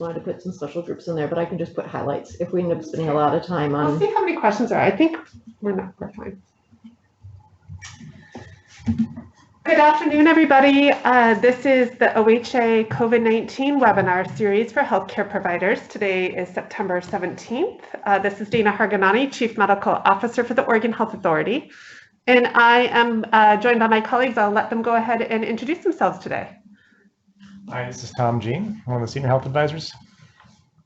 wanted to put some special groups in there, but I can just put highlights if we end up spending a lot of time on. We'll see how many questions are. I think we're fine. Good afternoon, everybody. This is the OHA COVID-19 webinar series for healthcare providers. Today is September 17th. This is Dana Harganani, Chief Medical Officer for the Oregon Health Authority. And I am joined by my colleagues. I'll let them go ahead and introduce themselves today. Hi, this is Tom Jean, one of the Senior Health Advisors.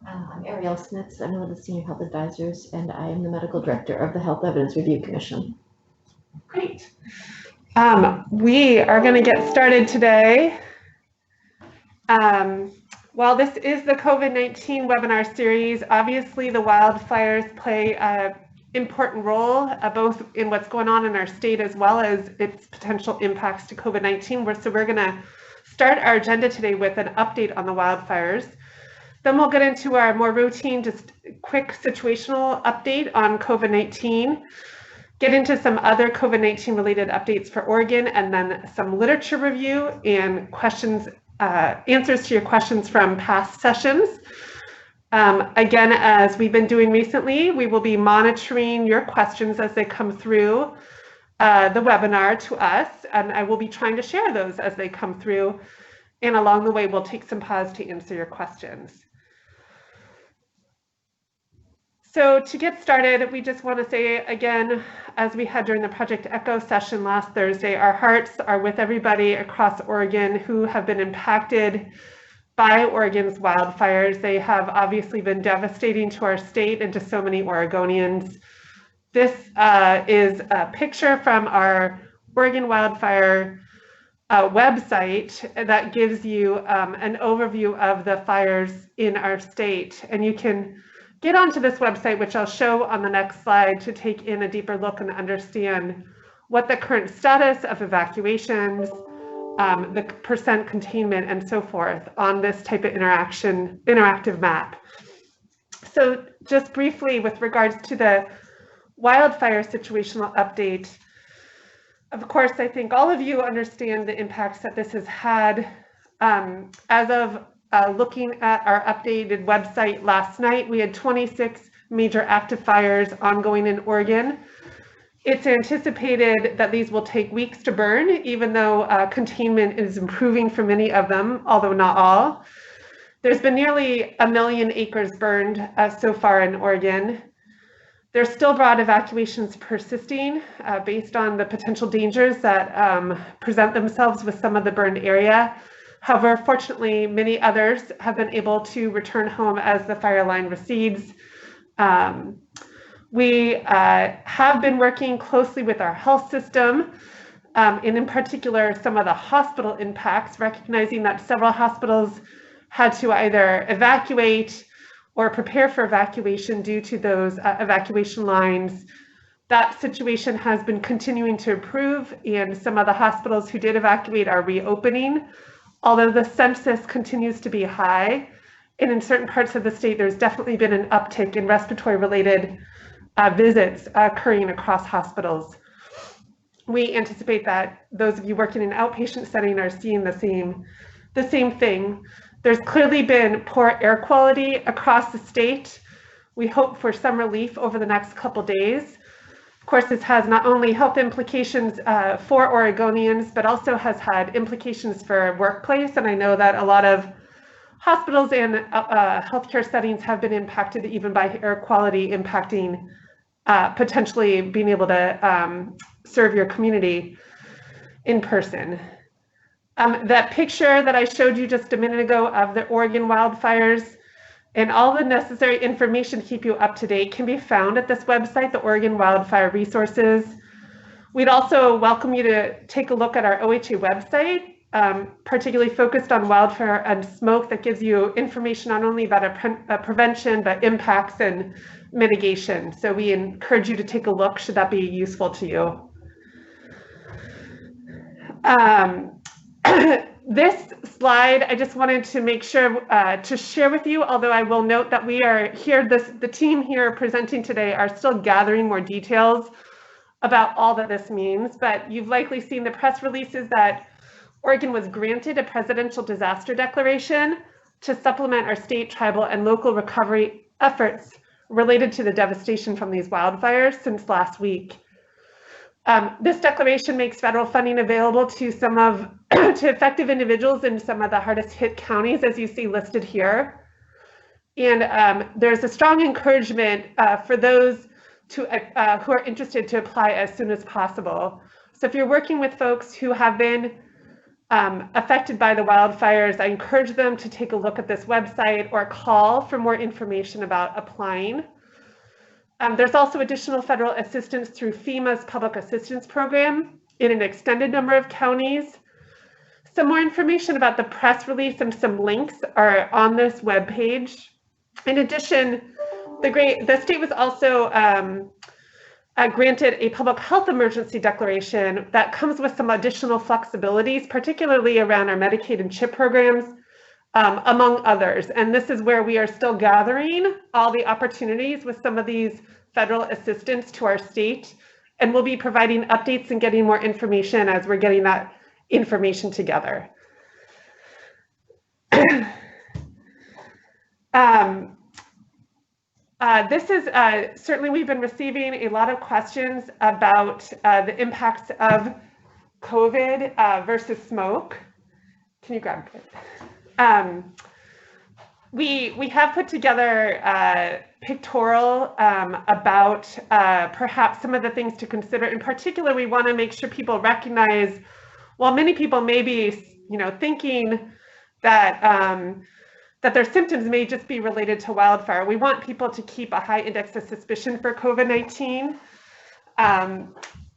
I'm Ariel Smits. I'm one of the Senior Health Advisors, and I am the Medical Director of the Health Evidence Review Commission. Great. We are going to get started today. While this is the COVID-19 webinar series, obviously the wildfires play an important role both in what's going on in our state as well as its potential impacts to COVID-19. So we're going to start our agenda today with an update on the wildfires. Then we'll get into our more routine, just quick situational update on COVID-19, get into some other COVID-19 related updates for Oregon, and then some literature review and questions, answers to your questions from past sessions. Again, as we've been doing recently, we will be monitoring your questions as they come through the webinar to us, and I will be trying to share those as they come through. And along the way, we'll take some pause to answer your questions. So to get started, we just want to say again, as we had during the Project Echo session last Thursday, our hearts are with everybody across Oregon who have been impacted by Oregon's wildfires. They have obviously been devastating to our state and to so many Oregonians. This is a picture from our Oregon Wildfire website that gives you an overview of the fires in our state. And you can get onto this website, which I'll show on the next slide, to take in a deeper look and understand what the current status of evacuations, the percent containment, and so forth on this type of interactive map. So just briefly with regards to the wildfire situational update, of course, I think all of you understand the impacts that this has had. As of looking at our updated website last night, we had 26 major active fires ongoing in Oregon. It's anticipated that these will take weeks to burn, even though containment is improving for many of them, although not all. There's been nearly 1 million acres burned so far in Oregon. There's still broad evacuations persisting based on the potential dangers that present themselves with some of the burned area. However, fortunately, many others have been able to return home as the fire line recedes. We have been working closely with our health system, and in particular, some of the hospital impacts, recognizing that several hospitals had to either evacuate or prepare for evacuation due to those evacuation lines. That situation has been continuing to improve, and some of the hospitals who did evacuate are reopening. Although the census continues to be high, and in certain parts of the state, there's definitely been an uptick in respiratory-related visits occurring across hospitals. We anticipate that those of you working in outpatient setting are seeing the same thing. There's clearly been poor air quality across the state. We hope for some relief over the next couple days. Of course, this has not only health implications for Oregonians, but also has had implications for workplace. And I know that a lot of hospitals and healthcare settings have been impacted even by air quality impacting potentially being able to serve your community in person. That picture that I showed you just a minute ago of the Oregon wildfires and all the necessary information to keep you up to date can be found at this website, the Oregon Wildfire Resources. We'd also welcome you to take a look at our OHA website, particularly focused on wildfire and smoke, that gives you information not only about prevention, but impacts and mitigation. So we encourage you to take a look should that be useful to you. This slide, I just wanted to make sure to share with you, although I will note that we are here, the team here presenting today are still gathering more details about all that this means, but you've likely seen the press releases that Oregon was granted a presidential disaster declaration to supplement our state, tribal, and local recovery efforts related to the devastation from these wildfires since last week. This declaration makes federal funding available to to effective individuals in some of the hardest hit counties, as you see listed here. And there's a strong encouragement for those who are interested to apply as soon as possible. So if you're working with folks who have been affected by the wildfires, I encourage them to take a look at this website or call for more information about applying. There's also additional federal assistance through FEMA's Public Assistance Program in an extended number of counties. Some more information about the press release and some links are on this webpage. In addition, the state was also granted a public health emergency declaration that comes with some additional flexibilities, particularly around our Medicaid and CHIP programs, among others. And this is where we are still gathering all the opportunities with some of these federal assistance to our state. And we'll be providing updates and getting more information as we're getting that information together. This is certainly, we've been receiving a lot of questions about the impacts of COVID versus smoke. Can you grab it? We have put together pictorial about perhaps some of the things to consider. In particular, we want to make sure people recognize, while many people may be, thinking that that their symptoms may just be related to wildfire, we want people to keep a high index of suspicion for COVID-19.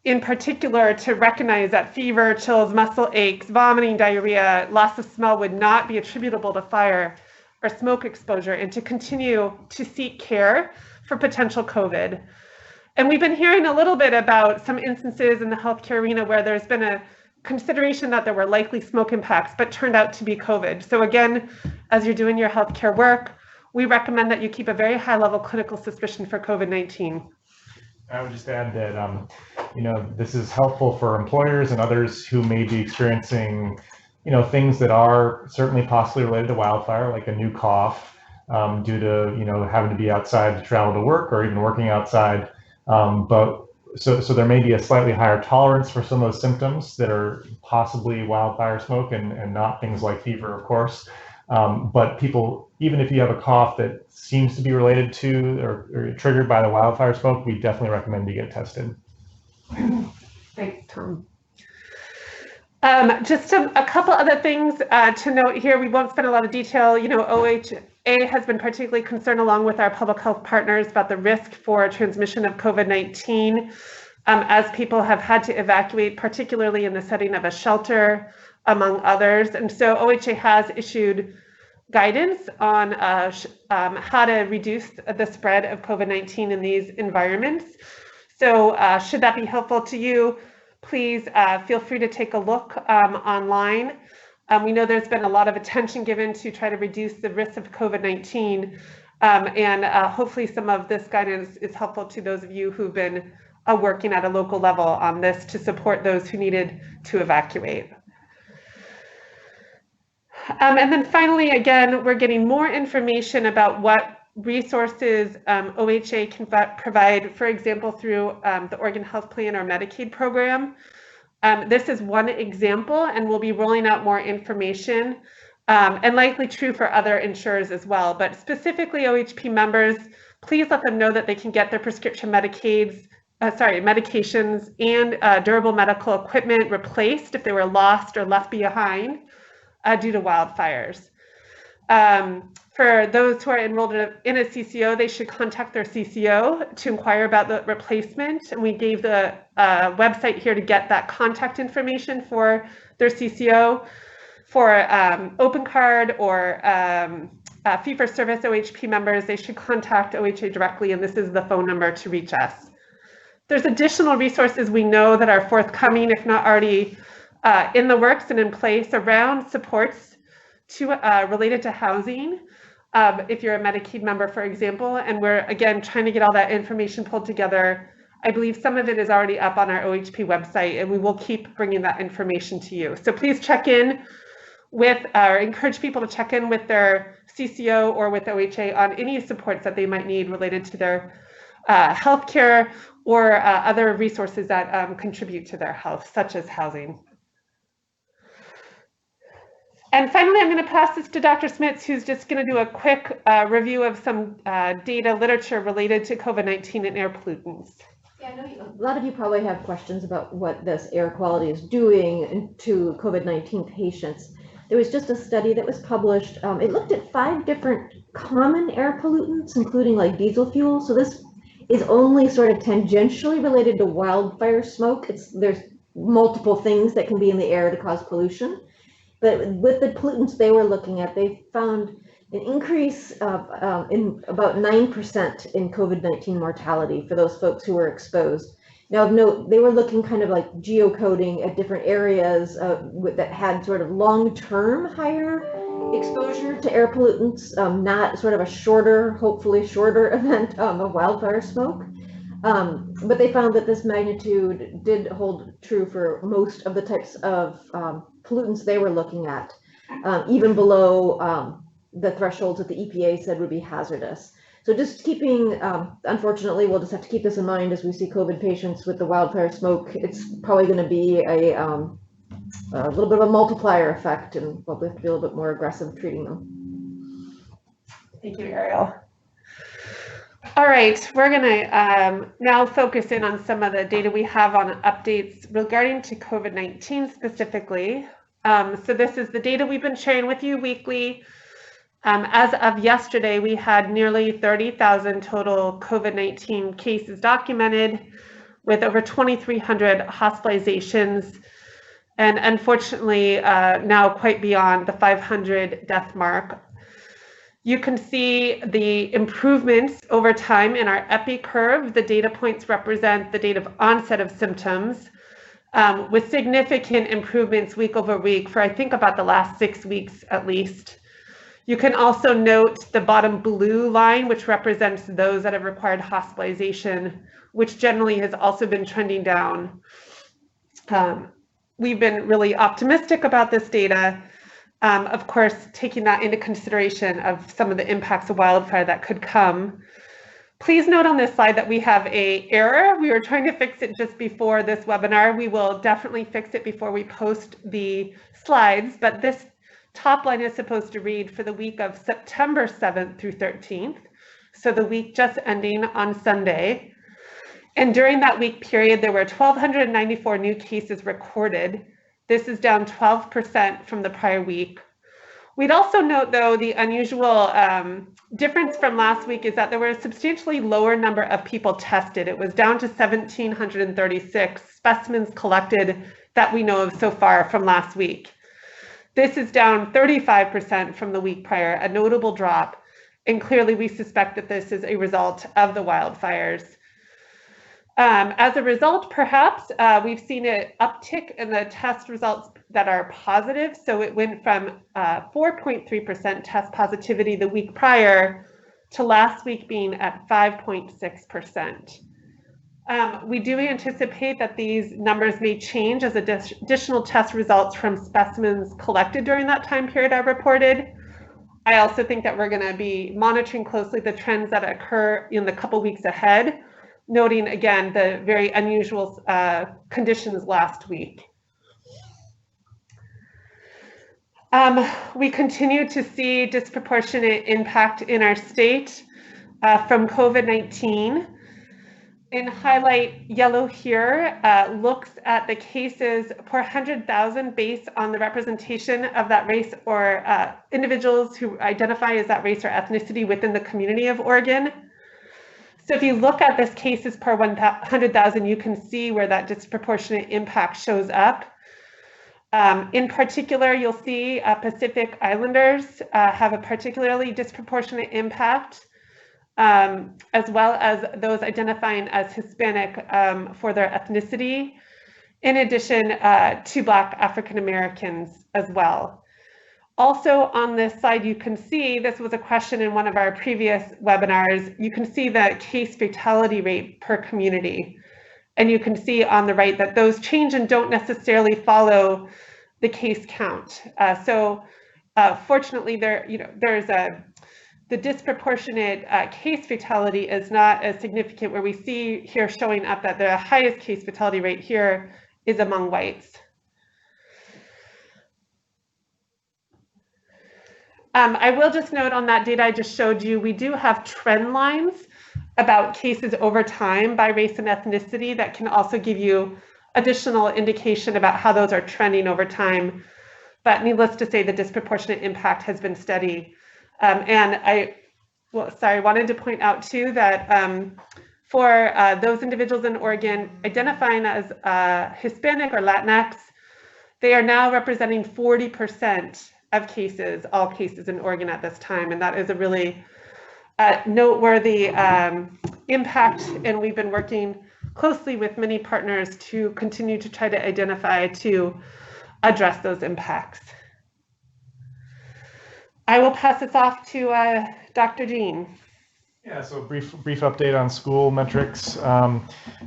In particular, to recognize that fever, chills, muscle aches, vomiting, diarrhea, loss of smell would not be attributable to fire or smoke exposure, and to continue to seek care for potential COVID. And we've been hearing a little bit about some instances in the healthcare arena where there's been a consideration that there were likely smoke impacts, but turned out to be COVID. So again, as you're doing your healthcare work, we recommend that you keep a very high level clinical suspicion for COVID-19. I would just add that, this is helpful for employers and others who may be experiencing, things that are certainly possibly related to wildfire, like a new cough due to, having to be outside to travel to work or even working outside. So there may be a slightly higher tolerance for some of those symptoms that are possibly wildfire smoke and not things like fever, of course. But people, even if you have a cough that seems to be related to or triggered by the wildfire smoke, we definitely recommend you get tested. Thanks, Tom. Just a couple other things to note here. We won't spend a lot of detail. OHA has been particularly concerned, along with our public health partners, about the risk for transmission of COVID-19 as people have had to evacuate, particularly in the setting of a shelter, among others. And so OHA has issued guidance on how to reduce the spread of COVID-19 in these environments. So should that be helpful to you, please feel free to take a look online. We know there's been a lot of attention given to try to reduce the risk of COVID-19, and hopefully some of this guidance is helpful to those of you who've been working at a local level on this to support those who needed to evacuate. And then finally, again, we're getting more information about what resources OHA can provide, for example, through the Oregon Health Plan or Medicaid program. This is one example, and we'll be rolling out more information, and likely true for other insurers as well. But specifically OHP members, please let them know that they can get their prescription medications and durable medical equipment replaced if they were lost or left behind due to wildfires. For those who are enrolled in a CCO, they should contact their CCO to inquire about the replacement. And we gave the website here to get that contact information for their CCO. For open card or fee-for-service OHP members, they should contact OHA directly, and this is the phone number to reach us. There's additional resources we know that are forthcoming, if not already in the works and in place, around supports related to housing. If you're a Medicaid member, for example, and we're, again, trying to get all that information pulled together. I believe some of it is already up on our OHP website, and we will keep bringing that information to you. So please check in with or encourage people to check in with their CCO or with OHA on any supports that they might need related to their healthcare or other resources that contribute to their health, such as housing. And finally, I'm going to pass this to Dr. Smits, who's just going to do a quick review of some data literature related to COVID-19 and air pollutants. Yeah, I know a lot of you probably have questions about what this air quality is doing to COVID-19 patients. There was just a study that was published. It looked at 5 different common air pollutants, including like diesel fuel. So this is only sort of tangentially related to wildfire smoke. There's multiple things that can be in the air to cause pollution. But with the pollutants they were looking at, they found an increase of in about 9% in COVID-19 mortality for those folks who were exposed. Now, of note, they were looking kind of like geocoding at different areas that had sort of long-term higher exposure to air pollutants, not sort of a shorter, hopefully shorter event of wildfire smoke. But they found that this magnitude did hold true for most of the types of pollutants they were looking at, even below the thresholds that the EPA said would be hazardous. So just keeping, unfortunately, we'll just have to keep this in mind as we see COVID patients with the wildfire smoke. It's probably going to be a little bit of a multiplier effect, and we'll have to be a little bit more aggressive treating them. Thank you, Ariel. All right, we're going to now focus in on some of the data we have on updates regarding to COVID-19 specifically. So this is the data we've been sharing with you weekly. As of yesterday, we had nearly 30,000 total COVID-19 cases documented, with over 2,300 hospitalizations, and unfortunately now quite beyond the 500 death mark. You can see the improvements over time in our EPI curve. The data points represent the date of onset of symptoms, with significant improvements week over week for I think about the last 6 weeks at least. You can also note the bottom blue line, which represents those that have required hospitalization, which generally has also been trending down. We've been really optimistic about this data, of course, taking that into consideration of some of the impacts of wildfire that could come. Please note on this slide that we have an error. We were trying to fix it just before this webinar. We will definitely fix it before we post the slides, but this top line is supposed to read for the week of September 7th through 13th, so the week just ending on Sunday. And during that week period, there were 1,294 new cases recorded. This is down 12% from the prior week. We'd also note, though, the unusual difference from last week is that there were a substantially lower number of people tested. It was down to 1,736 specimens collected that we know of so far from last week. This is down 35% from the week prior, a notable drop, and clearly we suspect that this is a result of the wildfires. As a result, perhaps, we've seen an uptick in the test results that are positive. So it went from 4.3% test positivity the week prior to last week being at 5.6%. We do anticipate that these numbers may change as additional test results from specimens collected during that time period are reported. I also think that we're going to be monitoring closely the trends that occur in the couple weeks ahead, noting again the very unusual conditions last week. We continue to see disproportionate impact in our state from COVID-19. In highlight yellow here looks at the cases per 100,000 based on the representation of that race or individuals who identify as that race or ethnicity within the community of Oregon. So if you look at this cases per 100,000, you can see where that disproportionate impact shows up. In particular, you'll see Pacific Islanders have a particularly disproportionate impact, as well as those identifying as Hispanic for their ethnicity, in addition to Black African Americans as well. Also on this slide, you can see, this was a question in one of our previous webinars, you can see the case fatality rate per community. And you can see on the right that those change and don't necessarily follow the case count. Fortunately, the disproportionate case fatality is not as significant, where we see here showing up that the highest case fatality rate here is among whites. I will just note on that data I just showed you, we do have trend lines about cases over time by race and ethnicity that can also give you additional indication about how those are trending over time. But needless to say, the disproportionate impact has been steady. And I wanted to point out too that for those individuals in Oregon identifying as Hispanic or Latinx, they are now representing 40% of cases, all cases in Oregon at this time. And that is a really noteworthy impact. And we've been working closely with many partners to continue to try to identify, to address those impacts. I will pass this off to Dr. Jean. Yeah, so brief update on school metrics.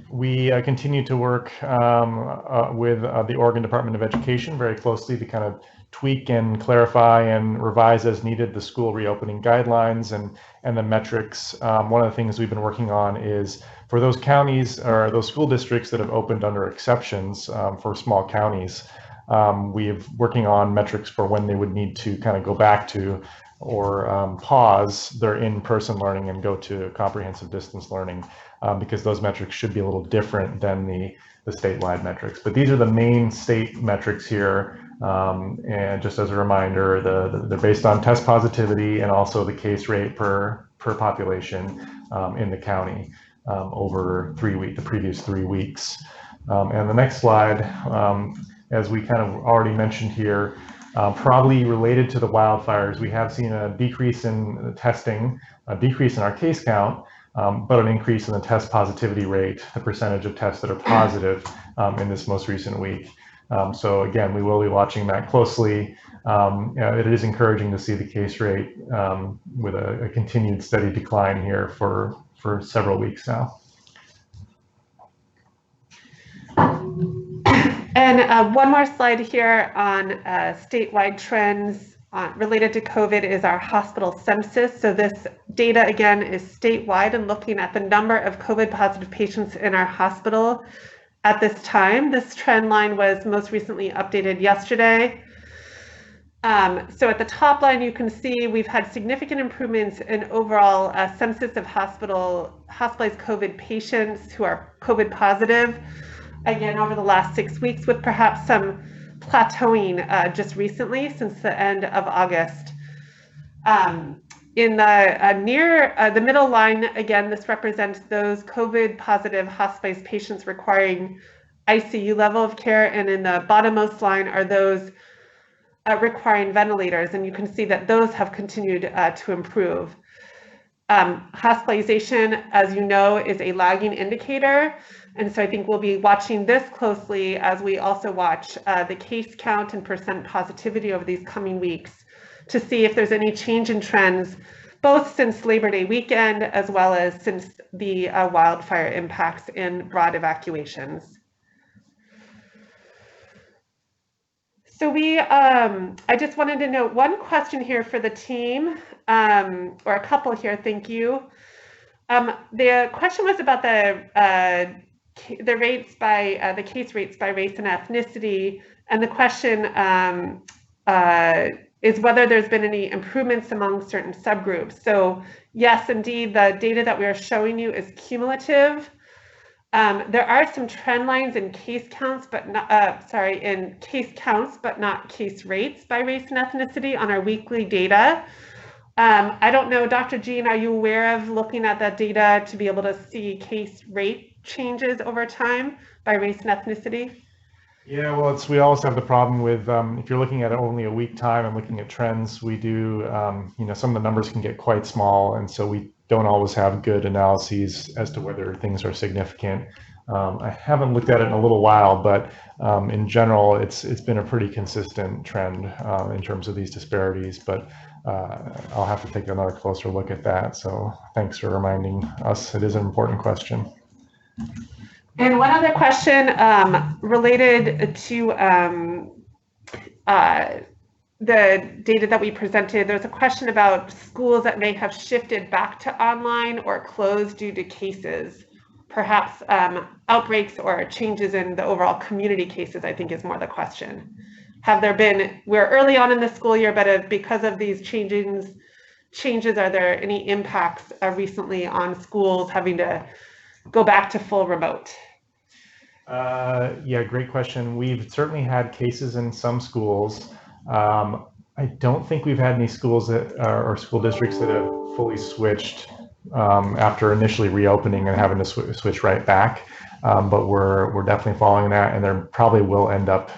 We continue to work with the Oregon Department of Education very closely to kind of tweak and clarify and revise as needed the school reopening guidelines and the metrics. One of the things we've been working on is for those counties or those school districts that have opened under exceptions for small counties, we're working on metrics for when they would need to kind of go back to or pause their in-person learning and go to comprehensive distance learning, because those metrics should be a little different than the statewide metrics. But these are the main state metrics here. And just as a reminder, they're based on test positivity and also the case rate per population in the county over the previous 3 weeks. And the next slide, as we kind of already mentioned here, probably related to the wildfires, we have seen a decrease in testing, a decrease in our case count, but an increase in the test positivity rate, the percentage of tests that are positive in this most recent week. So again, we will be watching that closely. It is encouraging to see the case rate with a continued steady decline here for several weeks now. And one more slide here on statewide trends related to COVID is our hospital census. So this data again is statewide and looking at the number of COVID positive patients in our hospital at this time. This trend line was most recently updated yesterday. So at the top line, you can see we've had significant improvements in overall census of hospitalized COVID patients who are COVID positive, again, over the last 6 weeks, with perhaps some plateauing just recently since the end of August. In the middle line, again, this represents those COVID positive hospitalized patients requiring ICU level of care, and in the bottommost line are those requiring ventilators, and you can see that those have continued to improve. Hospitalization, as you know, is a lagging indicator, and so I think we'll be watching this closely as we also watch the case count and percent positivity over these coming weeks to see if there's any change in trends, both since Labor Day weekend as well as since the wildfire impacts in broad evacuations. So I just wanted to note one question here for the team, or a couple here, thank you. The question was about the rates by, the case rates by race and ethnicity, and the question is whether there's been any improvements among certain subgroups. So yes, indeed, the data that we are showing you is cumulative. There are some trend lines in case counts, but not, in case counts, but not case rates by race and ethnicity on our weekly data. I don't know, Dr. Jean, are you aware of looking at that data to be able to see case rate changes over time by race and ethnicity? Yeah, well, we always have the problem with if you're looking at only a week time and looking at trends, we do, some of the numbers can get quite small, and so we don't always have good analyses as to whether things are significant. I haven't looked at it in a little while, but in general, it's been a pretty consistent trend in terms of these disparities, but I'll have to take another closer look at that. So thanks for reminding us. It is an important question. And one other question related to the data that we presented, there's a question about schools that may have shifted back to online or closed due to cases, perhaps outbreaks or changes in the overall community cases, I think is more the question. Have there been, we're early on in the school year, but because of these changes, are there any impacts recently on schools having to go back to full remote? Yeah, great question. We've certainly had cases in some schools. I don't think we've had any schools that or school districts that have fully switched after initially reopening and having to switch right back. But we're definitely following that, and there probably will end up,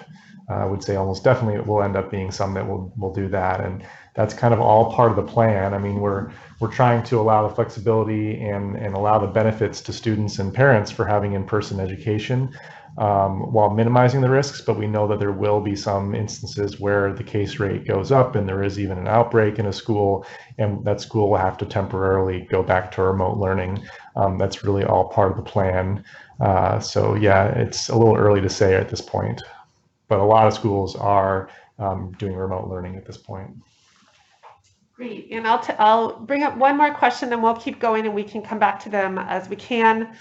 I would say almost definitely it will end up being some that will do that, and that's kind of all part of the plan. I mean, we're trying to allow the flexibility and allow the benefits to students and parents for having in-person education while minimizing the risks, but we know that there will be some instances where the case rate goes up and there is even an outbreak in a school, and that school will have to temporarily go back to remote learning. That's really all part of the plan. So yeah, it's a little early to say at this point, but a lot of schools are doing remote learning at this point. Great, and I'll bring up one more question, then we'll keep going and we can come back to them as we can.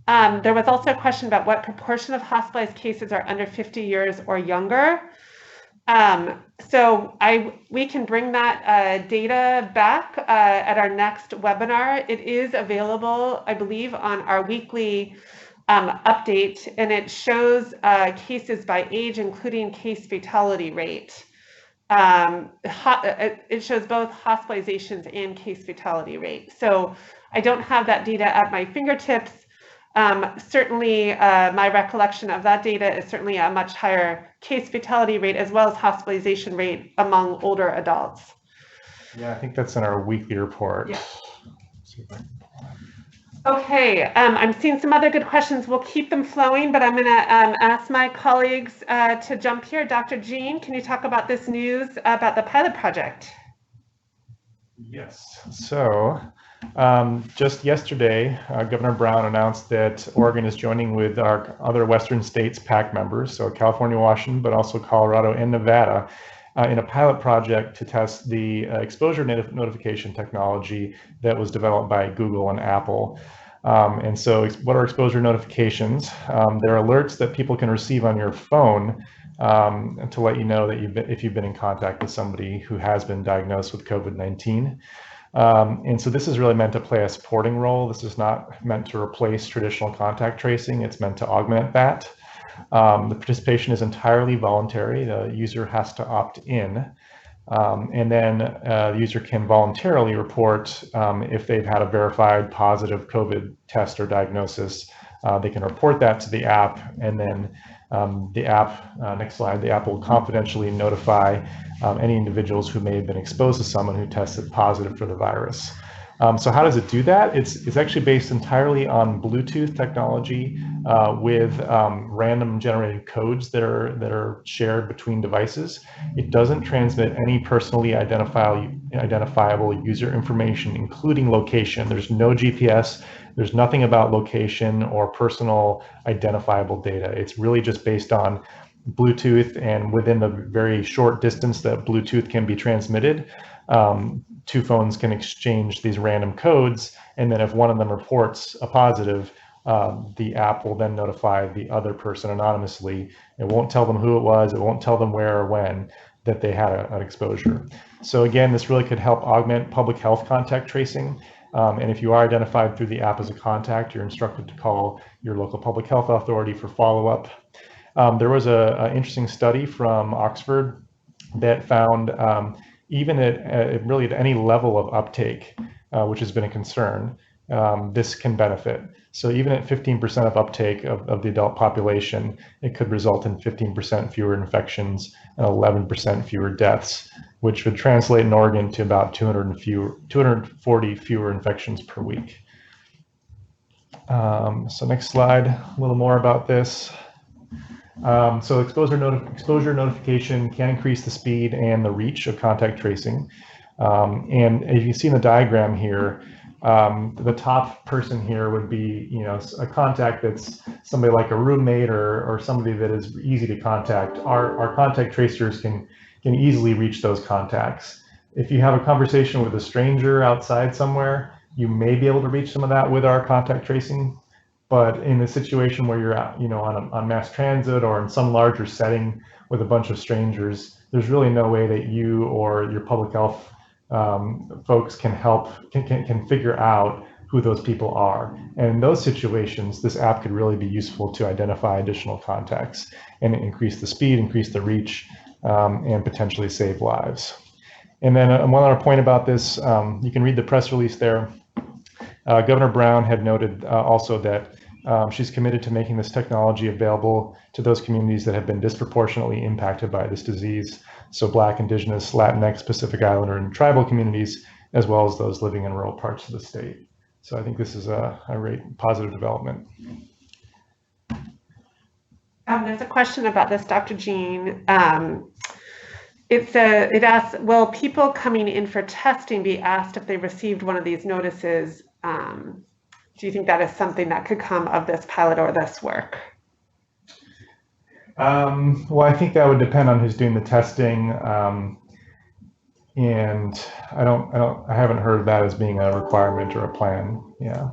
There was also a question about what proportion of hospitalized cases are under 50 years or younger. So we can bring that data back at our next webinar. It is available, I believe, on our weekly update, and it shows cases by age, including case fatality rate. It shows both hospitalizations and case fatality rate. So I don't have that data at my fingertips. Certainly, my recollection of that data is certainly a much higher case fatality rate as well as hospitalization rate among older adults. Yeah, I think that's in our weekly report. Yeah. Okay, I'm seeing some other good questions. We'll keep them flowing, but I'm going to ask my colleagues to jump here. Dr. Jean, can you talk about this news about the pilot project? Yes. So just yesterday, Governor Brown announced that Oregon is joining with our other Western states PAC members, so California, Washington, but also Colorado and Nevada, in a pilot project to test the exposure notification technology that was developed by Google and Apple. And so what are exposure notifications? They're alerts that people can receive on your phone to let you know that if you've been in contact with somebody who has been diagnosed with COVID-19. And so this is really meant to play a supporting role. This is not meant to replace traditional contact tracing. It's meant to augment that. The participation is entirely voluntary. The user has to opt in, and then the user can voluntarily report if they've had a verified positive COVID test or diagnosis. They can report that to the app, and then the app, next slide, the app will confidentially notify any individuals who may have been exposed to someone who tested positive for the virus. So how does it do that? It's actually based entirely on Bluetooth technology with random generated codes that are shared between devices. It doesn't transmit any personally identifiable user information, including location. There's no GPS. There's nothing about location or personal identifiable data. It's really just based on Bluetooth, and within the very short distance that Bluetooth can be transmitted, two phones can exchange these random codes, and then if one of them reports a positive, the app will then notify the other person anonymously. It won't tell them who it was, it won't tell them where or when that they had an exposure. So again, this really could help augment public health contact tracing. And if you are identified through the app as a contact, you're instructed to call your local public health authority for follow-up. There was an interesting study from Oxford that found even at really at any level of uptake, which has been a concern, this can benefit. So even at 15% of uptake of the adult population, it could result in 15% fewer infections and 11% fewer deaths, which would translate in Oregon to about 240 fewer infections per week. So next slide, a little more about this. So exposure notification can increase the speed and the reach of contact tracing. And as you can see in the diagram here, The top person here would be, a contact that's somebody like a roommate or somebody that is easy to contact. Our contact tracers can easily reach those contacts. If you have a conversation with a stranger outside somewhere, you may be able to reach some of that with our contact tracing. But in a situation where you're out, on mass transit or in some larger setting with a bunch of strangers, there's really no way that you or your public health folks can figure out who those people are. And in those situations, this app could really be useful to identify additional contacts and increase the speed, increase the reach, and potentially save lives. And then one other point about this, you can read the press release there. Governor Brown had noted also that she's committed to making this technology available to those communities that have been disproportionately impacted by this disease. So Black, Indigenous, Latinx, Pacific Islander, and tribal communities, as well as those living in rural parts of the state. So I think this is a great positive development. There's a question about this, Dr. Jean. It asks, will people coming in for testing be asked if they received one of these notices? Do you think that is something that could come of this pilot or this work? Well, I think that would depend on who's doing the testing, and I haven't heard that as being a requirement or a plan. Yeah.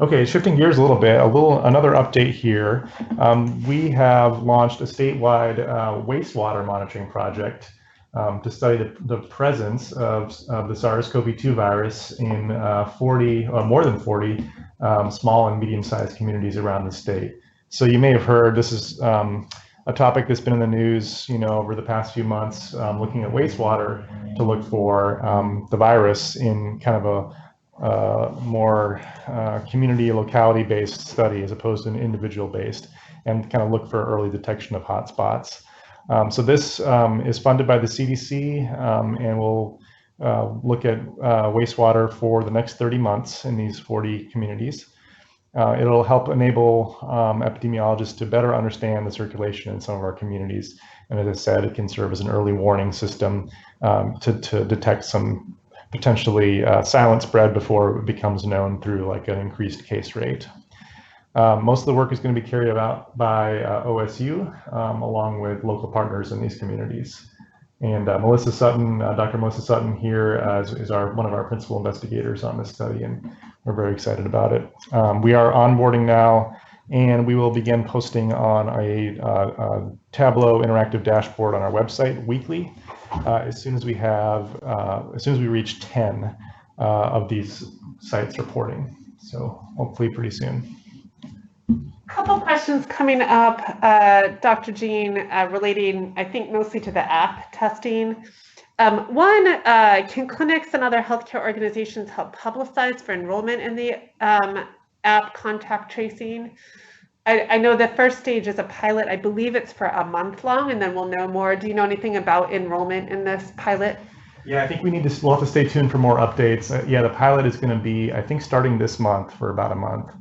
Okay, shifting gears a little bit, another update here. We have launched a statewide wastewater monitoring project to study the presence of the SARS-CoV-2 virus in more than 40 small and medium-sized communities around the state. So you may have heard this is a topic that's been in the news, over the past few months, looking at wastewater to look for the virus in kind of a more community, locality-based study as opposed to an individual-based, and kind of look for early detection of hotspots. So this is funded by the CDC, and we'll look at wastewater for the next 30 months in these 40 communities. It'll help enable epidemiologists to better understand the circulation in some of our communities. And as I said, it can serve as an early warning system to detect some potentially silent spread before it becomes known through like an increased case rate. Most of the work is going to be carried out by OSU along with local partners in these communities. And Dr. Melissa Sutton here is one of our principal investigators on this study, and we're very excited about it. We are onboarding now, and we will begin posting on a Tableau interactive dashboard on our website weekly as soon as we reach 10 of these sites reporting. So hopefully pretty soon. Couple questions coming up, Dr. Jean, relating, I think, mostly to the app testing. One, can clinics and other healthcare organizations help publicize for enrollment in the app contact tracing? I know the first stage is a pilot. I believe it's for a month long, and then we'll know more. Do you know anything about enrollment in this pilot? Yeah, I think we'll have to stay tuned for more updates. Yeah, the pilot is going to be, I think, starting this month for about a month.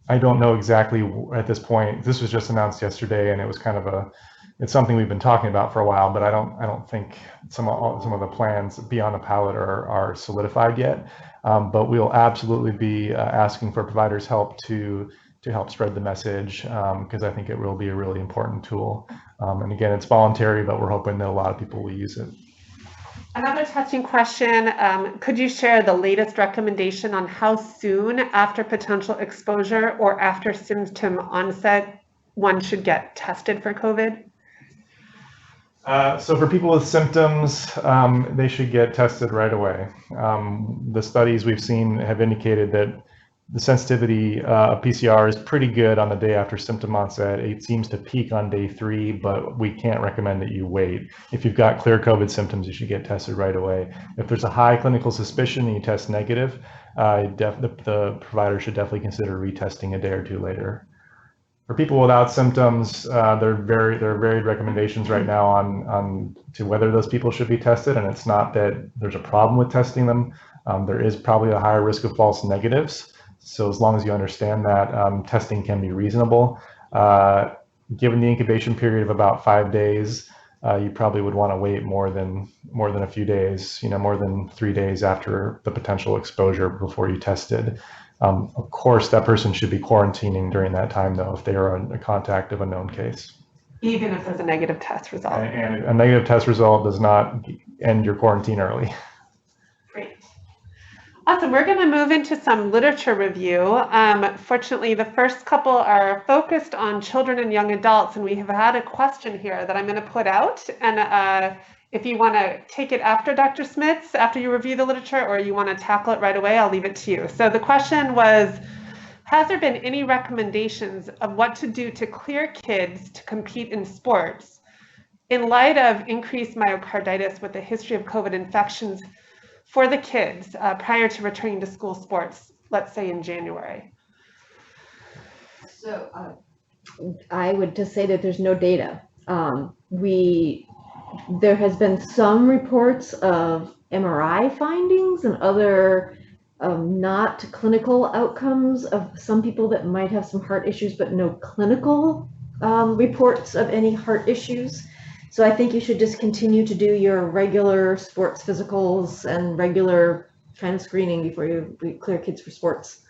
I don't know exactly at this point. This was just announced yesterday, and it was kind of it's something we've been talking about for a while, but I don't think some of the plans beyond the pilot are solidified yet. But we'll absolutely be asking for providers' help to help spread the message, because I think it will be a really important tool. And again, it's voluntary, but we're hoping that a lot of people will use it. Another testing question, could you share the latest recommendation on how soon after potential exposure or after symptom onset one should get tested for COVID? So for people with symptoms, they should get tested right away. The studies we've seen have indicated that the sensitivity of PCR is pretty good on the day after symptom onset. It seems to peak on day 3, but we can't recommend that you wait. If you've got clear COVID symptoms, you should get tested right away. If there's a high clinical suspicion and you test negative, the provider should definitely consider retesting a day or 2 later. For people without symptoms, there are varied recommendations right now on to whether those people should be tested, and it's not that there's a problem with testing them. There is probably a higher risk of false negatives. So as long as you understand that, testing can be reasonable. Given the incubation period of about 5 days, you probably would want to wait more than a few days, more than 3 days after the potential exposure before you tested. Of course, that person should be quarantining during that time, though, if they are a contact of a known case. Even if there's a negative test result. And a negative test result does not end your quarantine early. Great. Awesome. We're going to move into some literature review. Fortunately, the first couple are focused on children and young adults, and we have had a question here that I'm going to put out. And if you want to take it after Dr. Smits, after you review the literature, or you want to tackle it right away, I'll leave it to you. So the question was, has there been any recommendations of what to do to clear kids to compete in sports in light of increased myocarditis with a history of COVID infections for the kids prior to returning to school sports, let's say in January? So I would just say that there's no data. There has been some reports of MRI findings and other not clinical outcomes of some people that might have some heart issues, but no clinical reports of any heart issues. So I think you should just continue to do your regular sports physicals and regular kind of screening before you clear kids for sports.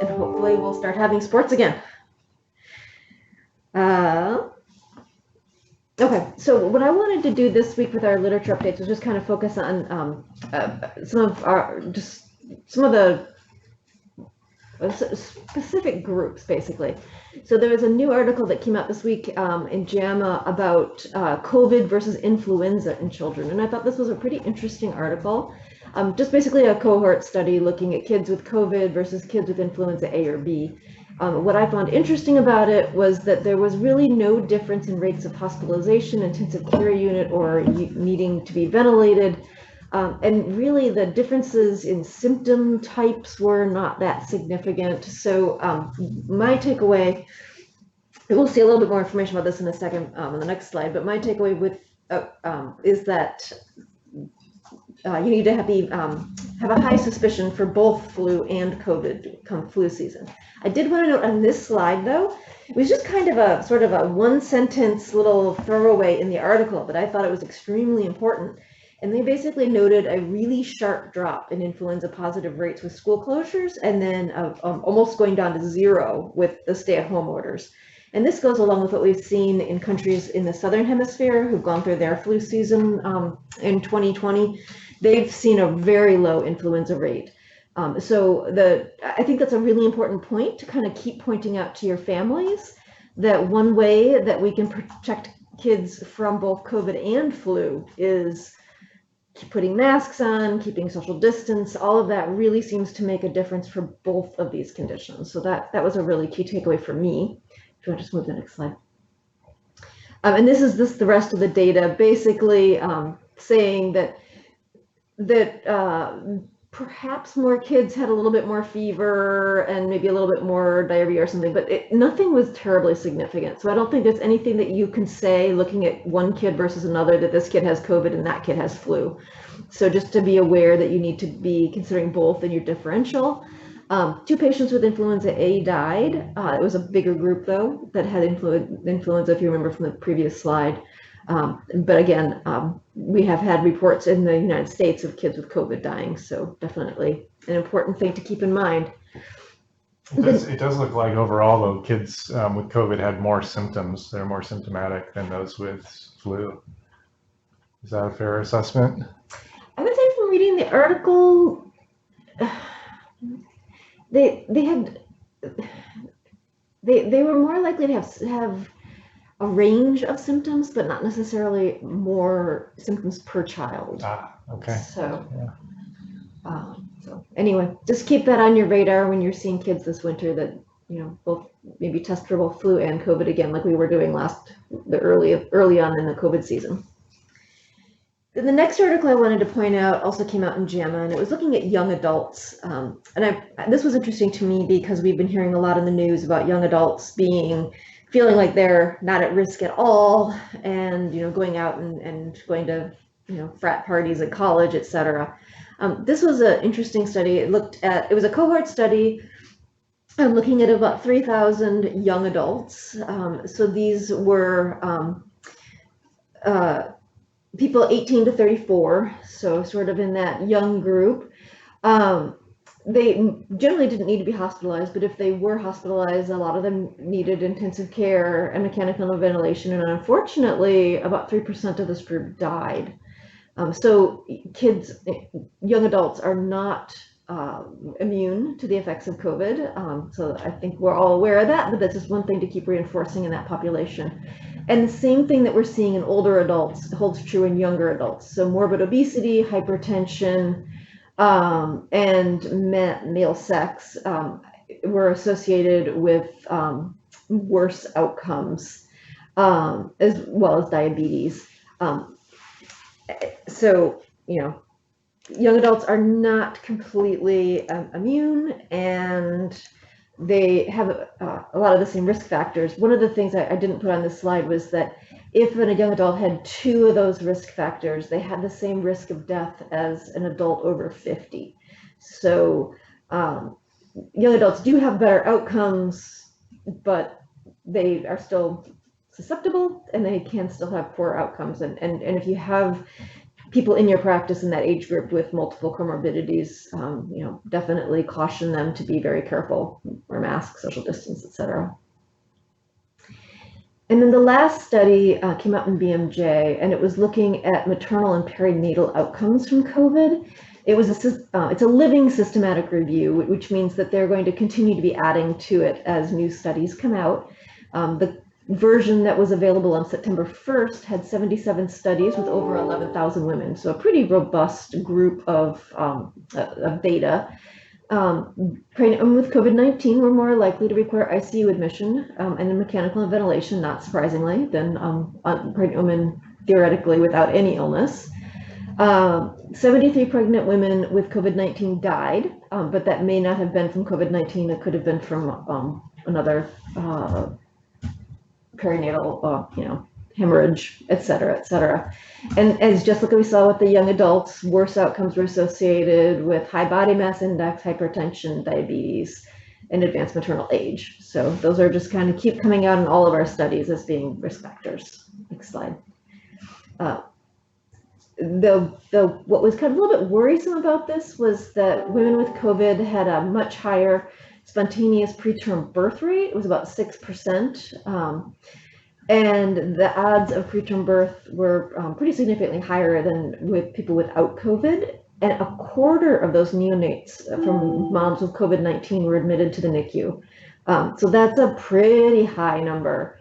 And hopefully we'll start having sports again. Okay, so what I wanted to do this week with our literature updates was just kind of focus on some of the specific groups, basically. So there was a new article that came out this week in JAMA about COVID versus influenza in children, and I thought this was a pretty interesting article. Just basically a cohort study looking at kids with COVID versus kids with influenza A or B. What I found interesting about it was that there was really no difference in rates of hospitalization, intensive care unit, or needing to be ventilated. And really the differences in symptom types were not that significant. So my takeaway, we'll see a little bit more information about this in a second on the next slide, but my takeaway with is that you need to have a high suspicion for both flu and COVID come flu season. I did want to note on this slide, though, it was just kind of a sort of a one-sentence little throwaway in the article, but I thought it was extremely important. And they basically noted a really sharp drop in influenza positive rates with school closures, and then almost going down to zero with the stay-at-home orders. And this goes along with what we've seen in countries in the Southern Hemisphere who've gone through their flu season in 2020. They've seen a very low influenza rate. So I think that's a really important point to kind of keep pointing out to your families that one way that we can protect kids from both COVID and flu is putting masks on, keeping social distance. All of that really seems to make a difference for both of these conditions. So that was a really key takeaway for me. If you want to just move to the next slide. And this is the rest of the data, basically saying that perhaps more kids had a little bit more fever and maybe a little bit more diarrhea or something, but nothing was terribly significant. So I don't think there's anything that you can say looking at one kid versus another that this kid has COVID and that kid has flu. So just to be aware that you need to be considering both in your differential. 2 patients with influenza A died. It was a bigger group, though, that had influenza, if you remember from the previous slide. But again, we have had reports in the United States of kids with COVID dying, so definitely an important thing to keep in mind. It does look like overall, though, kids with COVID had more symptoms. They're more symptomatic than those with flu. Is that a fair assessment? I would say from reading the article, they were more likely to have a range of symptoms, but not necessarily more symptoms per child. Okay. So, so anyway, just keep that on your radar when you're seeing kids this winter that, both maybe test for both flu and COVID again, like we were doing early on in the COVID season. Then the next article I wanted to point out also came out in JAMA, and it was looking at young adults. This was interesting to me because we've been hearing a lot in the news about young adults feeling like they're not at risk at all, and going out and going to frat parties at college, etc. This was an interesting study. It was a cohort study looking at about 3,000 young adults. So these were people 18 to 34, so sort of in that young group. They generally didn't need to be hospitalized, but if they were hospitalized, a lot of them needed intensive care and mechanical ventilation, and unfortunately, about 3% of this group died. So kids, young adults are not immune to the effects of COVID. So I think we're all aware of that, but that's just one thing to keep reinforcing in that population. And the same thing that we're seeing in older adults holds true in younger adults. So morbid obesity, hypertension, and male sex were associated with worse outcomes, as well as diabetes. So, you know, young adults are not completely immune, and they have a lot of the same risk factors. One of the things I didn't put on this slide was that if a young adult had 2 of those risk factors, they had the same risk of death as an adult over 50. So young adults do have better outcomes, but they are still susceptible, and they can still have poor outcomes. And if you have people in your practice in that age group with multiple comorbidities, you know, definitely caution them to be very careful, wear masks, social distance, etc. And then the last study came out in BMJ, and it was looking at maternal and perinatal outcomes from COVID. It was it's a living systematic review, which means that they're going to continue to be adding to it as new studies come out. The version that was available on September 1st had 77 studies with over 11,000 women, so a pretty robust group of data. Pregnant women with COVID-19 were more likely to require ICU admission and mechanical ventilation, not surprisingly, than pregnant women theoretically without any illness. 73 pregnant women with COVID-19 died, but that may not have been from COVID-19. It could have been from another perinatal, you know, hemorrhage, et cetera. And as just like we saw with the young adults, worse outcomes were associated with high body mass index, hypertension, diabetes, and advanced maternal age. So those are just kind of keep coming out in all of our studies as being risk factors. Next slide. What was kind of a little bit worrisome about this was that women with COVID had a much higher spontaneous preterm birth rate. It was about 6%. And the odds of preterm birth were pretty significantly higher than with people without COVID. And a quarter of those neonates from moms with COVID-19 were admitted to the NICU. So that's a pretty high number.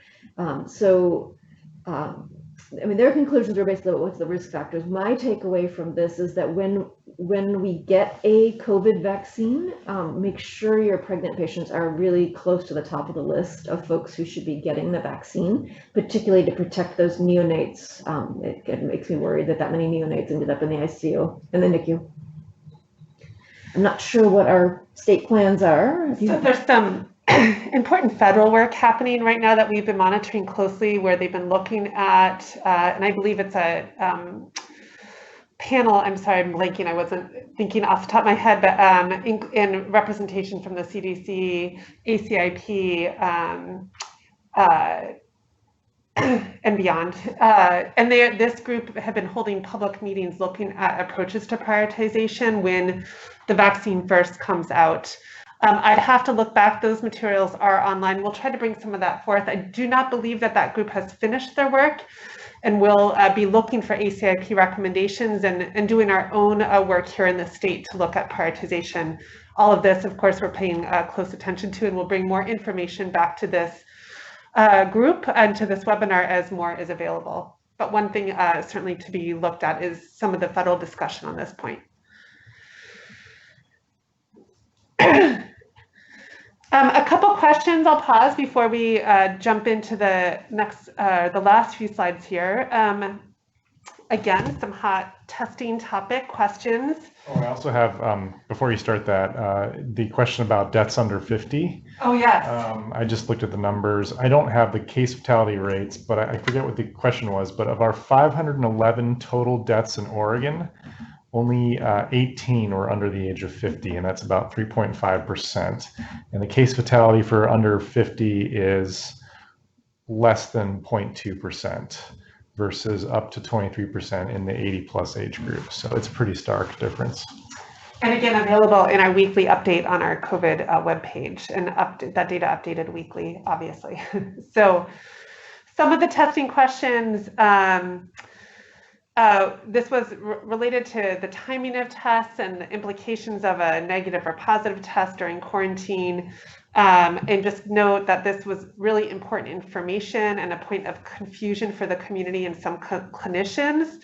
I mean, their conclusions are basically what's the risk factors. My takeaway from this is that when we get a COVID vaccine, make sure your pregnant patients are really close to the top of the list of folks who should be getting the vaccine, particularly to protect those neonates. It makes me worried that many neonates ended up in the ICU, in the NICU. I'm not sure what our state plans are. So there's some important federal work happening right now that we've been monitoring closely, where they've been looking at, and I believe it's a panel, I'm sorry, I'm blanking, I wasn't thinking off the top of my head, but in representation from the CDC, ACIP, and beyond. And this group have been holding public meetings looking at approaches to prioritization when the vaccine first comes out. I'd have to look back. Those materials are online. We'll try to bring some of that forth. I do not believe that group has finished their work, and we'll be looking for ACIP recommendations and doing our own work here in the state to look at prioritization. All of this, of course, we're paying close attention to, and we'll bring more information back to this group and to this webinar as more is available. But one thing certainly to be looked at is some of the federal discussion on this point. A couple questions. I'll pause before we jump into the last few slides here. Again, some hot testing topic questions. Oh, I also have, before you start that, the question about deaths under 50. Oh, yes. I just looked at the numbers. I don't have the case fatality rates, but I forget what the question was. But of our 511 total deaths in Oregon, only 18 were under the age of 50, and that's about 3.5%. And the case fatality for under 50 is less than 0.2%. versus up to 23% in the 80+ age group. So it's a pretty stark difference. And again, available in our weekly update on our COVID webpage, and that data updated weekly, obviously. So some of the testing questions, this was related to the timing of tests and the implications of a negative or positive test during quarantine. And just note that this was really important information and a point of confusion for the community and some clinicians.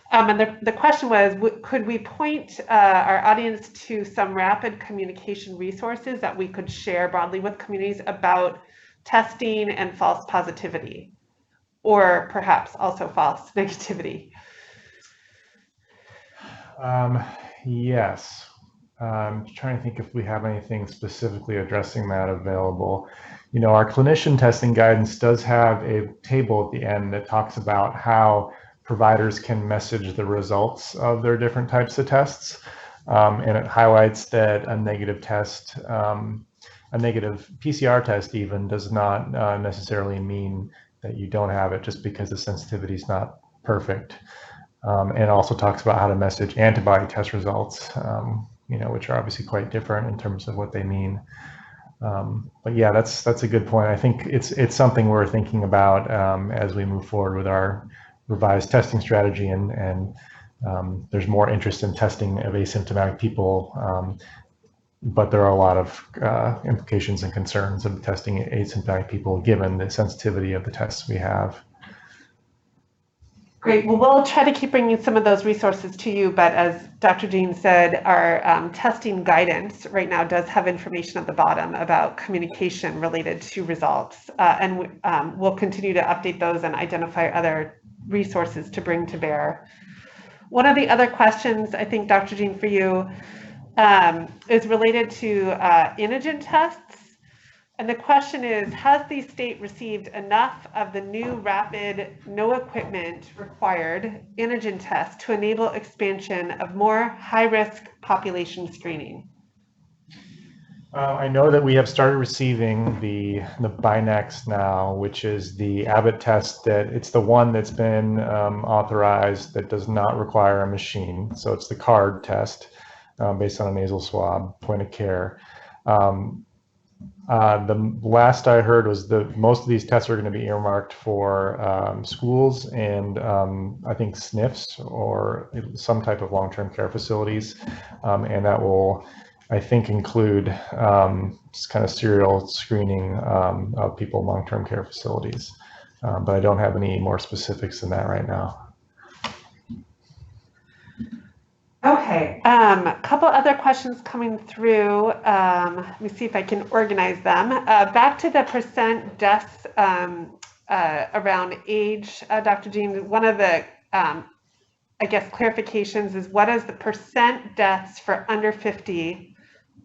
And the question was, could we point our audience to some rapid communication resources that we could share broadly with communities about testing and false positivity, or perhaps also false negativity? Yes. I'm trying to think if we have anything specifically addressing that available. You know, our clinician testing guidance does have a table at the end that talks about how providers can message the results of their different types of tests. And it highlights that a negative test, a negative PCR test even, does not necessarily mean that you don't have it just because the sensitivity is not perfect. And it also talks about how to message antibody test results, you know, which are obviously quite different in terms of what they mean. But yeah, that's a good point. I think it's something we're thinking about as we move forward with our revised testing strategy, and there's more interest in testing of asymptomatic people, but there are a lot of implications and concerns of testing asymptomatic people given the sensitivity of the tests we have. Great. Well, we'll try to keep bringing some of those resources to you, but as Dr. Jean said, our testing guidance right now does have information at the bottom about communication related to results, and we'll continue to update those and identify other resources to bring to bear. One of the other questions, I think, Dr. Jean, for you, is related to antigen tests. And the question is, has the state received enough of the new rapid, no equipment required antigen tests to enable expansion of more high-risk population screening? I know that we have started receiving the Binax now, which is the Abbott test that it's the one that's been authorized that does not require a machine. So it's the card test based on a nasal swab, point of care. The last I heard was most of these tests are going to be earmarked for schools and I think SNFs or some type of long-term care facilities, and that will, I think, include just kind of serial screening of people in long-term care facilities, but I don't have any more specifics than that right now. Okay, a couple other questions coming through. Let me see if I can organize them. Back to the percent deaths around age, Dr. Jean, one of the, I guess, clarifications is, what is the percent deaths for under 50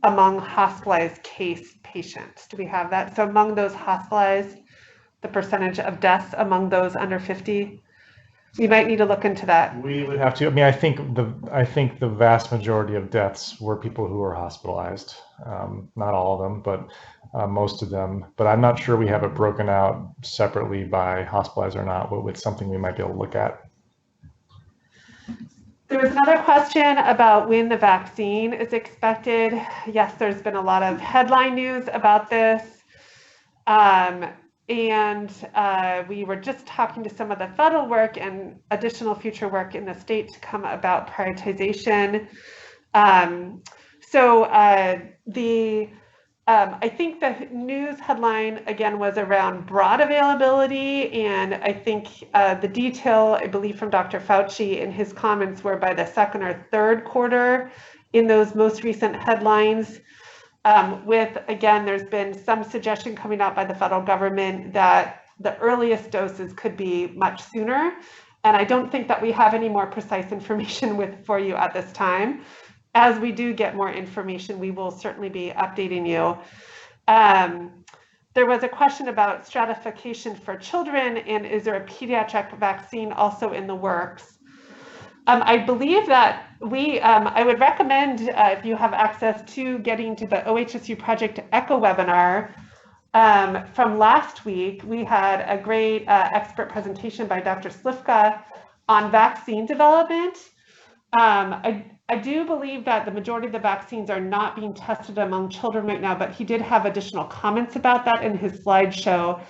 among hospitalized case patients? Do we have that? So among those hospitalized, the percentage of deaths among those under 50? We might need to look into that. We would have to. I mean, I think the vast majority of deaths were people who were hospitalized. Not all of them, but most of them. But I'm not sure we have it broken out separately by hospitalized or not. But it's something we might be able to look at. There was another question about when the vaccine is expected. Yes, there's been a lot of headline news about this. And we were just talking to some of the federal work and additional future work in the state to come about prioritization. I think the news headline, again, was around broad availability. And I think the detail, I believe, from Dr. Fauci in his comments were by the second or third quarter in those most recent headlines. Again, there's been some suggestion coming out by the federal government that the earliest doses could be much sooner. And I don't think that we have any more precise information for you at this time. As we do get more information, we will certainly be updating you. There was a question about stratification for children, and is there a pediatric vaccine also in the works? I believe that I would recommend, if you have access to getting to the OHSU Project ECHO webinar, from last week, we had a great expert presentation by Dr. Slifka on vaccine development. I do believe that the majority of the vaccines are not being tested among children right now, but he did have additional comments about that in his slideshow.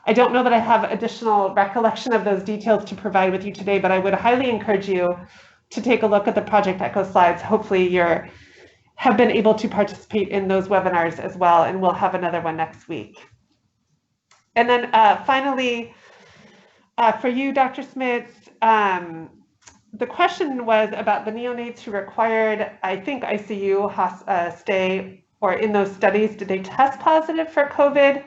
I don't know that I have additional recollection of those details to provide with you today, but I would highly encourage you to take a look at the Project Echo slides. Hopefully you have been able to participate in those webinars as well, and we'll have another one next week. And then finally, for you, Dr. Smits, the question was about the neonates who required, I think, ICU stay, or in those studies, did they test positive for COVID?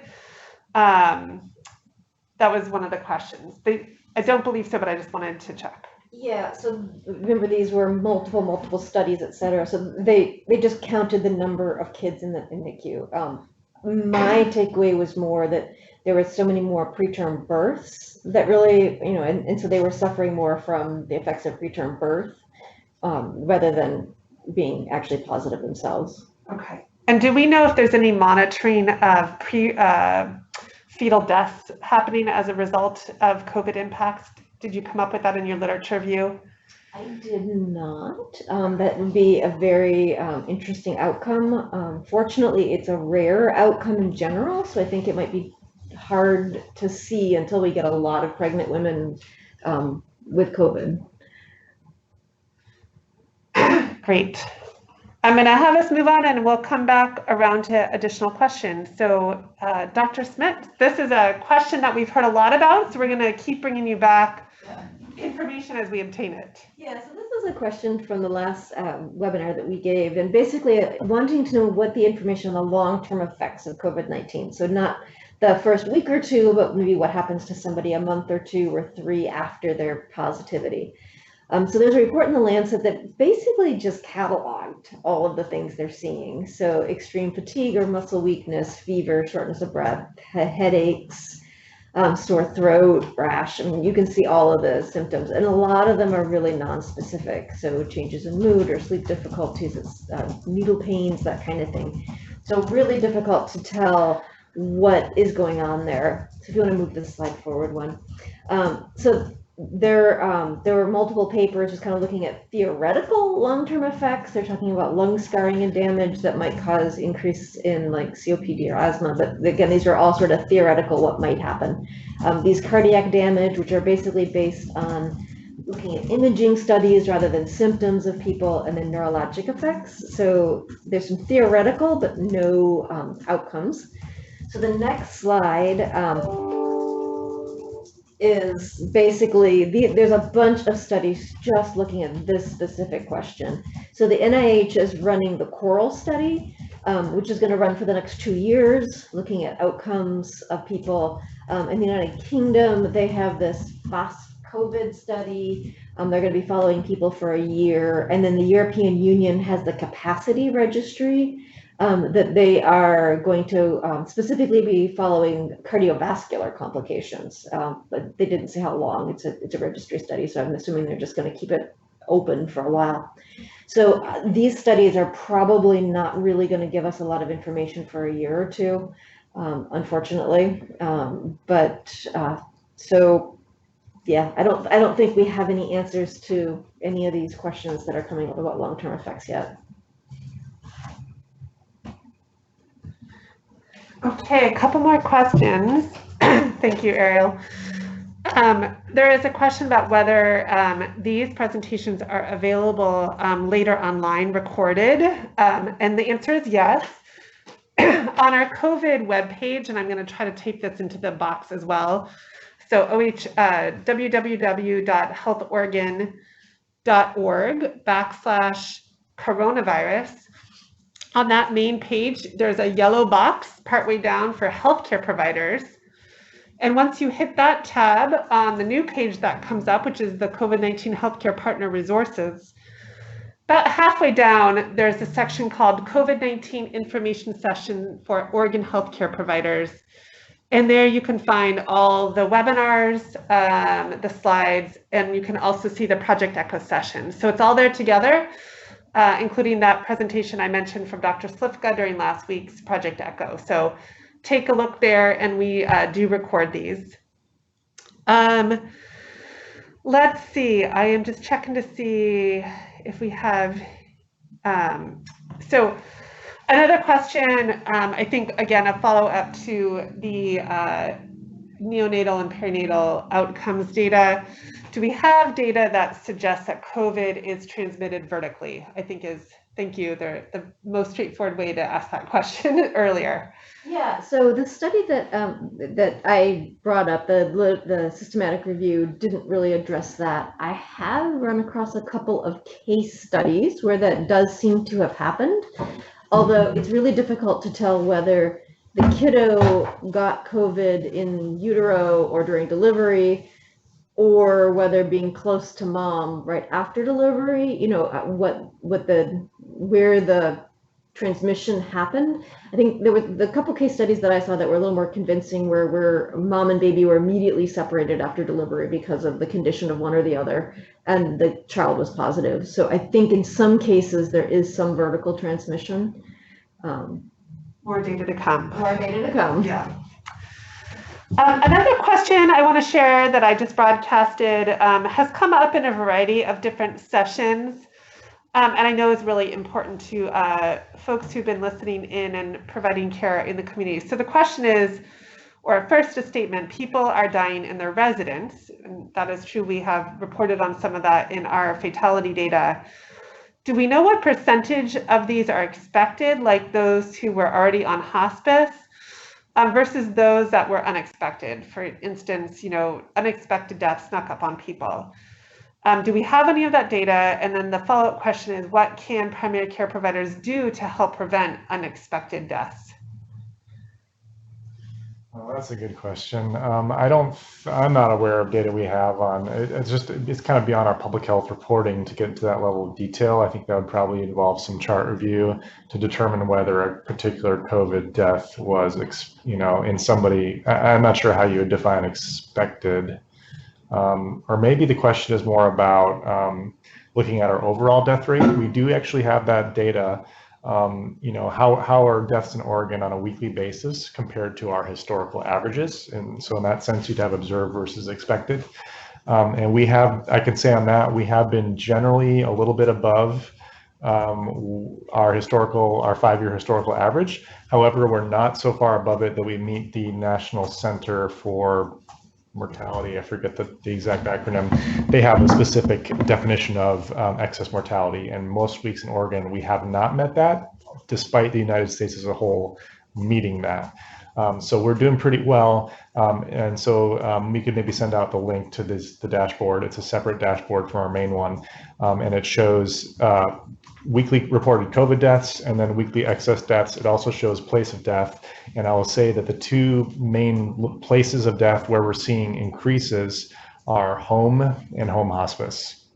That was one of the questions. I don't believe so, but I just wanted to check. Yeah, so remember these were multiple studies, et cetera. So they just counted the number of kids in the NICU. My takeaway was more that there were so many more preterm births that really, and so they were suffering more from the effects of preterm birth rather than being actually positive themselves. Okay. And do we know if there's any monitoring of fetal deaths happening as a result of COVID impacts? Did you come up with that in your literature review? I did not. That would be a very interesting outcome. Fortunately, it's a rare outcome in general, so I think it might be hard to see until we get a lot of pregnant women with COVID. Great. I'm going to have us move on and we'll come back around to additional questions. So Dr. Smith, this is a question that we've heard a lot about, so we're going to keep bringing you back information as we obtain it. Yeah, so this is a question from the last webinar that we gave, and basically wanting to know what the information on the long-term effects of COVID-19. So not the first week or two, but maybe what happens to somebody a month or 2 or 3 after their positivity. So there's a report in the Lancet that basically just cataloged all of the things they're seeing. So extreme fatigue or muscle weakness, fever, shortness of breath, headaches, sore throat, rash. I mean, you can see all of the symptoms, and a lot of them are really non-specific. So changes in mood or sleep difficulties, needle pains, that kind of thing. So really difficult to tell what is going on there. So if you want to move this slide forward one. So there were multiple papers just kind of looking at theoretical long-term effects. They're talking about lung scarring and damage that might cause increase in like COPD or asthma. But again, these are all sort of theoretical what might happen. These cardiac damage, which are basically based on looking at imaging studies rather than symptoms of people, and then neurologic effects. So there's some theoretical, but no outcomes. So the next slide is basically, there's a bunch of studies just looking at this specific question. So the NIH is running the CORAL study, which is going to run for the next 2 years, looking at outcomes of people. In the United Kingdom, they have this fast COVID study. They're going to be following people for a year. And then the European Union has the capacity registry that they are going to specifically be following cardiovascular complications, but they didn't say how long. It's a registry study, so I'm assuming they're just going to keep it open for a while. So these studies are probably not really going to give us a lot of information for a year or 2, unfortunately. So yeah, I don't think we have any answers to any of these questions that are coming up about long-term effects yet. Okay, a couple more questions. Thank you, Ariel. There is a question about whether these presentations are available later online, recorded, and the answer is yes. On our COVID webpage, and I'm going to try to tape this into the box as well. So www.healthoregon.org/coronavirus. On that main page, there's a yellow box partway down for healthcare providers. And once you hit that tab on the new page that comes up, which is the COVID-19 Healthcare Partner Resources, about halfway down, there's a section called COVID-19 Information Session for Oregon Healthcare Providers. And there you can find all the webinars, the slides, and you can also see the Project Echo session. So it's all there together, including that presentation I mentioned from Dr. Slifka during last week's Project Echo. So take a look there, and we do record these. Let's see, I am just checking to see if we have, so another question, I think, again, a follow-up to the neonatal and perinatal outcomes data. Do we have data that suggests that COVID is transmitted vertically? I think is, thank you, the most straightforward way to ask that question earlier. Yeah, so the study that that I brought up, the systematic review, didn't really address that. I have run across a couple of case studies where that does seem to have happened, although it's really difficult to tell whether the kiddo got COVID in utero or during delivery, or whether being close to mom right after delivery, you know, where the transmission happened. I think there were the couple case studies that I saw that were a little more convincing where mom and baby were immediately separated after delivery because of the condition of one or the other, and the child was positive. So I think in some cases there is some vertical transmission. More data to come. More data to come. Yeah. Another question I want to share that I just broadcasted has come up in a variety of different sessions, and I know is really important to folks who've been listening in and providing care in the community. So the question is, or first a statement, people are dying in their residence, and that is true. We have reported on some of that in our fatality data. Do we know what percentage of these are expected, like those who were already on hospice, versus those that were unexpected? For instance, you know, unexpected deaths snuck up on people. Do we have any of that data? And then the follow-up question is, what can primary care providers do to help prevent unexpected deaths? Well, that's a good question. I'm not aware of data we have on it. It's kind of beyond our public health reporting to get into that level of detail. I think that would probably involve some chart review to determine whether a particular COVID death was, you know, in somebody. I'm not sure how you would define expected. Or maybe the question is more about looking at our overall death rate. We do actually have that data. You know, how are deaths in Oregon on a weekly basis compared to our historical averages? And so in that sense, you'd have observed versus expected. And we have, I can say on that, we have been generally a little bit above our 5-year historical average. However, we're not so far above it that we meet the National Center for Mortality, I forget the exact acronym. They have a specific definition of excess mortality, and most weeks in Oregon we have not met that, despite the United States as a whole meeting that. So we're doing pretty well, and so we could maybe send out the link to the dashboard. It's a separate dashboard from our main one, and it shows weekly reported COVID deaths and then weekly excess deaths. It also shows place of death, and I will say that the two main places of death where we're seeing increases are home and home hospice.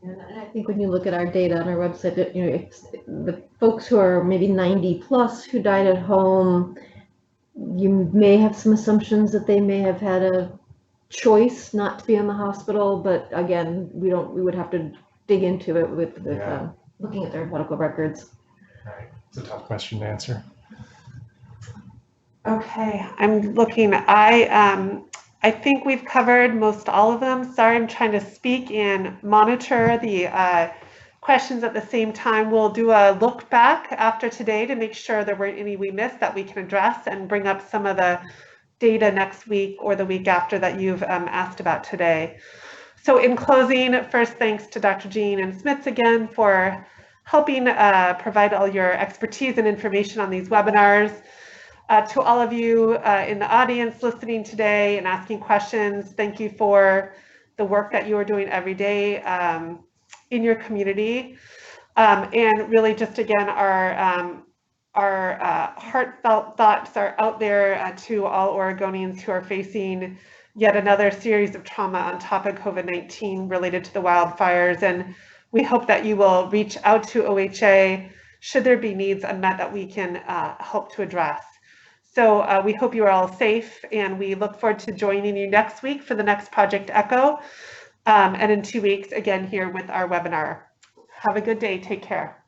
And I think when you look at our data on our website, that, you know, it's the folks who are maybe 90 plus who died at home, you may have some assumptions that they may have had a choice not to be in the hospital, but again, we would have to dig into it with looking at their medical records. Right, it's a tough question to answer. Okay, I'm looking. I think we've covered most all of them. Sorry, I'm trying to speak and monitor the questions at the same time. We'll do a look back after today to make sure there weren't any we missed that we can address, and bring up some of the data next week or the week after that you've asked about today. So in closing, first, thanks to Dr. Jean and Smits again for helping provide all your expertise and information on these webinars. To all of you in the audience listening today and asking questions, thank you for the work that you are doing every day in your community. And really just again, our heartfelt thoughts are out there to all Oregonians who are facing yet another series of trauma on top of COVID-19 related to the wildfires. And we hope that you will reach out to OHA should there be needs unmet that we can help to address. So we hope you are all safe, and we look forward to joining you next week for the next Project Echo, and in 2 weeks again here with our webinar. Have a good day. Take care.